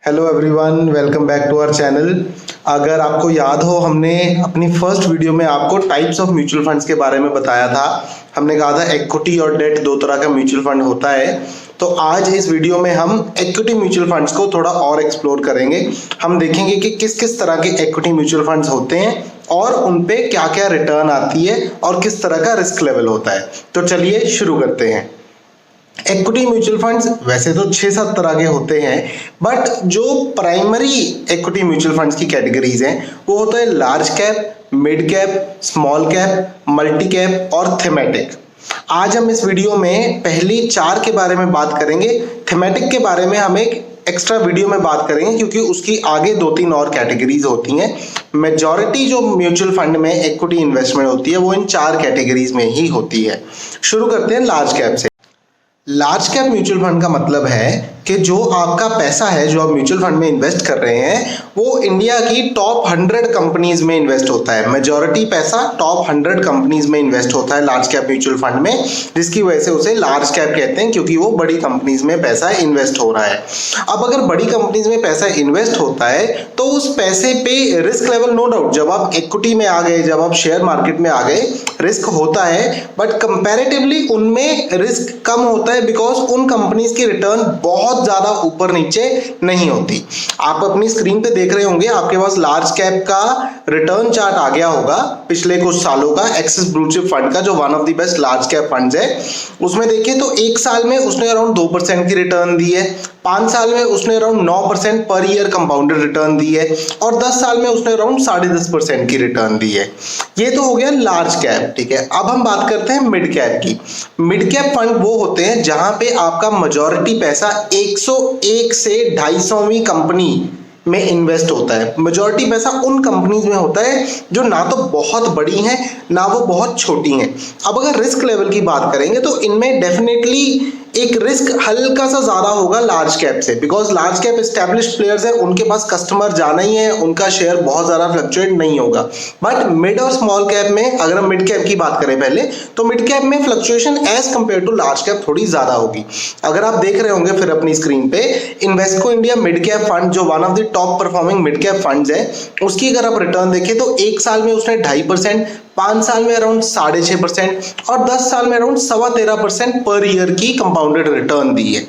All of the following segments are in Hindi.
Hello everyone, welcome back to our channel. अगर आपको याद हो, हमने अपनी फर्स्ट वीडियो में आपको टाइप्स ऑफ म्यूचुअल फंड्स के बारे में बताया था। हमने कहा था इक्विटी और डेट दो तरह का म्यूचुअल फंड होता है। तो आज इस वीडियो में हम इक्विटी म्यूचुअल फंड्स को थोड़ा और एक्सप्लोर करेंगे। हम देखेंगे कि किस किस तरह के इक्विटी म्यूचुअल फंड्स होते हैं और उन पे क्या क्या रिटर्न आती है और किस तरह का रिस्क लेवल होता है। तो चलिए शुरू करते हैं। इक्विटी म्यूचुअल फंड्स वैसे तो 6-7 तरह के होते हैं, बट जो प्राइमरी इक्विटी म्यूचुअल फंड्स की कैटेगरीज हैं वो होता है large cap, mid cap, small cap, multi cap और थीमेटिक। आज हम इस वीडियो में पहली 4 के बारे में बात करेंगे। थीमेटिक के बारे में हम एक एक्स्ट्रा वीडियो में बात करेंगे क्योंकि उसकी आगे 2-3 और कैटेगरीज होती हैं। मेजॉरिटी जो म्यूचुअल फंड में इक्विटी इन्वेस्टमेंट होती है वो इन 4 कैटेगरीज में ही होती है। शुरू करते हैं लार्ज कैप से। लार्ज कैप म्यूचुअल फंड का मतलब है कि जो आपका पैसा है जो आप म्यूचुअल फंड में इन्वेस्ट कर रहे हैं वो इंडिया की टॉप 100 कंपनीज में इन्वेस्ट होता है। मेजॉरिटी पैसा टॉप 100 कंपनीज में इन्वेस्ट होता है लार्ज कैप म्यूचुअल फंड में, जिसकी वजह से उसे लार्ज कैप कहते हैं क्योंकि वो बड़ी कंपनीज में पैसा इन्वेस्ट हो रहा है। अब अगर बड़ी कंपनीज में पैसा इन्वेस्ट होता है तो उस पैसे पे रिस्क लेवल नो डाउट, जब आप इक्विटी में आ गए, जब आप शेयर मार्केट में आ गए, रिस्क होता है, बट कंपैरेटिवली उनमें रिस्क कम होता है बिकॉज उन कंपनीज की रिटर्न बहुत ज्यादा ऊपर नीचे नहीं होती। आप अपनी स्क्रीन पे देख रहे होंगे, आपके पास लार्ज कैप का रिटर्न चार्ट आ गया होगा पिछले कुछ सालों का, एक्सिस ब्लू चिप फंड का जो one of the best large cap funds है। उसमें देखिए तो 1 साल में उसने अराउंड 2% की रिटर्न दी है, 5 साल में उसने around 9% per year compounded return the है और 10 साल में उसने अराउंड 10.5% की रिटर्न दी है। ये तो हो गया लार्ज कैप, ठीक है। अब हम बात करते हैं मिड कैप की। मिड कैप फंड वो होते हैं जहां पे आपका मेजॉरिटी पैसा 101 से 250वीं कंपनी में इन्वेस्ट होता है। मेजॉरिटी पैसा उन कंपनीज में होता है जो ना तो बहुत बड़ी हैं ना वो बहुत छोटी हैं। अब अगर रिस्क लेवल की बात करेंगे तो इनमें डेफिनेटली एक रिस्क हल्का सा ज्यादा होगा लार्ज कैप से, because large cap established players है, उनके पास कस्टमर जाना ही है, उनका शेयर बहुत ज्यादा फ्लक्चुएट नहीं होगा। बट मिड और स्मॉल कैप में, अगर हम मिड कैप की बात करें पहले, तो मिड कैप में fluctuation as compare to large cap थोड़ी ज्यादा होगी। अगर आप देख रहे होंगे फिर अपनी स्क्रीन पे इन्वेस्टको इंडिया मिड कैप फंड जो one of the top performing mid cap funds है, उसकी अगर आप रिटर्न देखें तो 1 साल में उसने 2.5%, 5 साल में अराउंड 6.5% और 10 साल में अराउंड 13.25% पर ईयर की कंपाउंडेड रिटर्न दी है।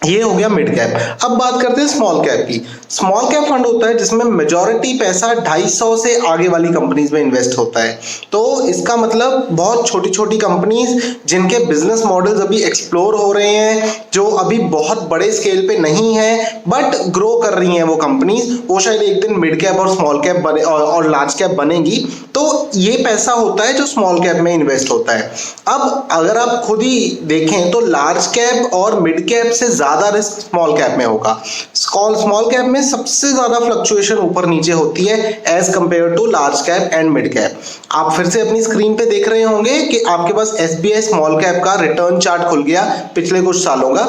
ये हो गया मिड कैप। अब बात करते हैं स्मॉल कैप की। स्मॉल कैप फंड होता है जिसमें मेजॉरिटी पैसा 250 से आगे वाली कंपनीज में इन्वेस्ट होता है। तो इसका मतलब बहुत छोटी छोटी कंपनीज जिनके बिजनेस मॉडल्स अभी एक्सप्लोर हो रहे हैं, जो अभी बहुत बड़े स्केल पे नहीं है बट ग्रो कर रही हैं वो कंपनीज, वो शायद एक दिन मिड कैप और स्मॉल कैप बने और लार्ज कैप बनेगी। तो ये पैसा होता है जो स्मॉल कैप में इन्वेस्ट होता है। अब अगर आप खुद ही देखें तो लार्ज कैप और मिड कैप से ज्यादा रिस्क स्मॉल कैप में होगा। स्मॉल कैप में सबसे ज्यादा फ्लक्चुएशन ऊपर नीचे होती है as compare to large cap and mid cap. आप फिर से अपनी स्क्रीन पे देख रहे होंगे कि आपके पास एसबीआई स्मॉल कैप का रिटर्न चार्ट खुल गया पिछले कुछ सालों का।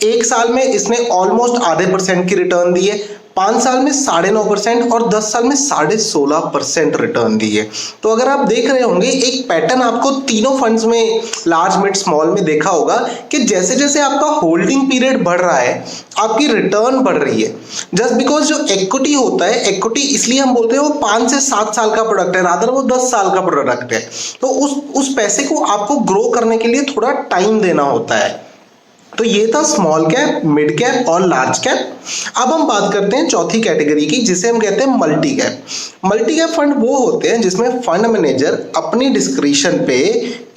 1 साल में इसने ऑलमोस्ट 0.5% की रिटर्न दी है, 5 साल में 9.5% और 10 साल में 16.5% रिटर्न दी है। तो अगर आप देख रहे होंगे एक पैटर्न आपको तीनों फंड्स में, लार्ज मिड स्मॉल में देखा होगा कि जैसे जैसे आपका होल्डिंग पीरियड बढ़ रहा है आपकी रिटर्न बढ़ रही है। जस्ट बिकॉज जो इक्विटी होता है, इक्विटी इसलिए हम बोलते हैं वो 5 से 7 साल का प्रोडक्ट है, रादर वो 10 साल का प्रोडक्ट है। तो उस पैसे को आपको ग्रो करने के लिए थोड़ा टाइम देना होता है। तो ये था स्मॉल कैप, मिड कैप और लार्ज कैप। अब हम बात करते हैं चौथी कैटेगरी की जिसे हम कहते हैं multi cap. Multi cap fund वो होते हैं जिसमें फंड मैनेजर अपनी डिस्क्रिशन पे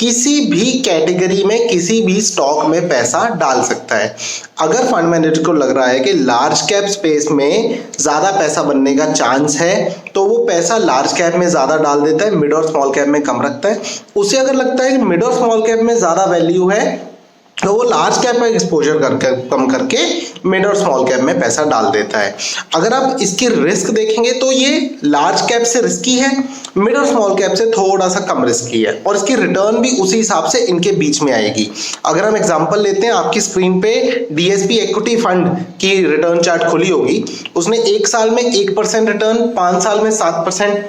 किसी भी कैटेगरी में किसी भी स्टॉक में पैसा डाल सकता है। अगर फंड मैनेजर को लग रहा है कि लार्ज कैप स्पेस में ज्यादा पैसा बनने का चांस है तो वो पैसा लार्ज कैप में ज्यादा डाल देता है, मिड और स्मॉल कैप में कम रखता है। उसे अगर लगता है कि मिड और स्मॉल कैप में ज्यादा वैल्यू है तो वो लार्ज कैप में एक्सपोजर कम करके मिड और स्मॉल कैप में पैसा डाल देता है। अगर आप इसकी रिस्क देखेंगे तो ये लार्ज कैप से रिस्की है, मिड और स्मॉल कैप से थोड़ा सा कम रिस्की है और इसकी रिटर्न भी उसी हिसाब से इनके बीच में आएगी। अगर हम एग्जांपल लेते हैं, आपकी स्क्रीन पे डीएसपी इक्विटी फंड की रिटर्न चार्ट खुली होगी। उसने 1 साल में 1% रिटर्न, 5 साल में 7%,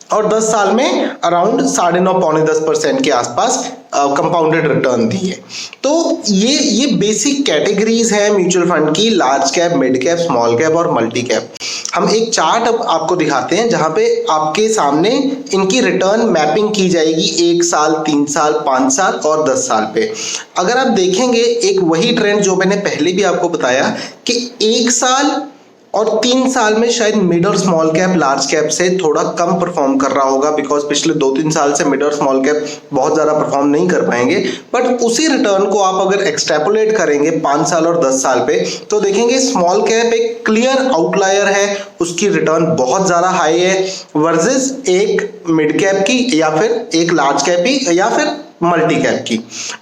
और 10 साल में अराउंड 9.5 पौने 10% के आसपास कंपाउंडेड रिटर्न दी है। तो ये बेसिक कैटेगरीज हैं म्यूचुअल फंड की, large cap, mid cap, small cap और मल्टी कैप। हम एक चार्ट अब आपको दिखाते हैं जहां पे आपके सामने इनकी रिटर्न मैपिंग की जाएगी 1 साल, 3 साल, 5 साल और 10 साल पे। अगर आप देखेंगे एक वही ट्रेंड जो मैंने पहले भी आपको बताया कि 1 साल और 3 साल में शायद मिड और स्मॉल कैप लार्ज कैप से थोड़ा कम परफॉर्म कर रहा होगा, बिकॉज पिछले 2-3 साल से मिड और स्मॉल कैप बहुत ज़्यादा परफॉर्म नहीं कर पाएंगे। बट उसी रिटर्न को आप अगर एक्सट्रैपोलेट करेंगे 5 साल और 10 साल पे तो देखेंगे स्मॉल कैप एक क्लियर आउटलायर है, उसकी रिटर्न बहुत ज़्यादा हाई है वर्सेस एक मिड कैप की या फिर एक लार्ज कैप की या फिर मल्टी कैप की।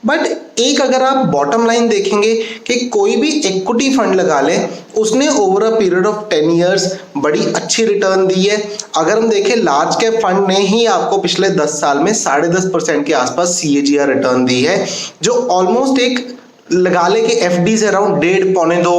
बट एक अगर आप बॉटम लाइन देखेंगे कि कोई भी इक्विटी फंड लगा ले, उसने over a period of 10 years बड़ी अच्छी रिटर्न दी है। अगर हम देखें लार्ज कैप फंड ने ही आपको पिछले 10 साल में 10.5% के आसपास CAGR रिटर्न दी है, जो ऑलमोस्ट एक लगा ले कि FD से अराउंड 1.5 पौने 2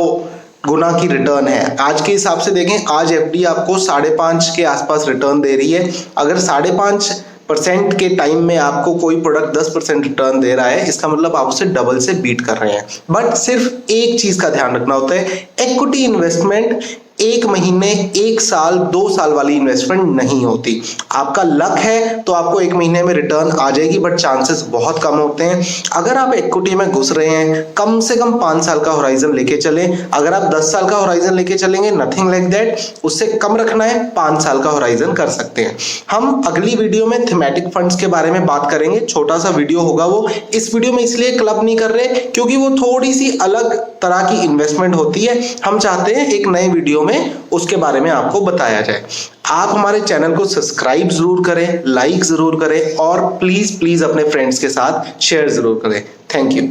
गुना की रिटर्न है। आज के हिसाब से देखें, आज FD आपको 5.5 के आसपास रिटर्न दे रही है। अगर 5.5% के टाइम में आपको कोई प्रोडक्ट 10% रिटर्न दे रहा है, इसका मतलब आप उसे डबल से बीट कर रहे हैं। बट सिर्फ एक चीज का ध्यान रखना होता है, इक्विटी इन्वेस्टमेंट 1 महीने, 1 साल, 2 साल वाली इन्वेस्टमेंट नहीं होती। आपका लक है तो आपको 1 महीने में रिटर्न आ जाएगी, बट चांसेस बहुत कम होते हैं। अगर आप इक्विटी में घुस रहे हैं, कम से कम 5 साल का होराइजन लेके चलें। अगर आप 10 साल का होराइजन लेके चलेंगे, नथिंग लाइक दैट, उससे कम रखना है, 5 साल का होराइजन कर सकते हैं। हम अगली वीडियो में थीमेटिक फंड्स के बारे में बात करेंगे, छोटा सा वीडियो होगा वो। इस वीडियो में इसलिए क्लब नहीं कर रहे क्योंकि वो थोड़ी सी अलग तरह की इन्वेस्टमेंट होती है। हम चाहते हैं एक नए वीडियो में उसके बारे में आपको बताया जाए। आप हमारे चैनल को सब्सक्राइब जरूर करें, लाइक जरूर करें और प्लीज अपने फ्रेंड्स के साथ शेयर जरूर करें। Thank you.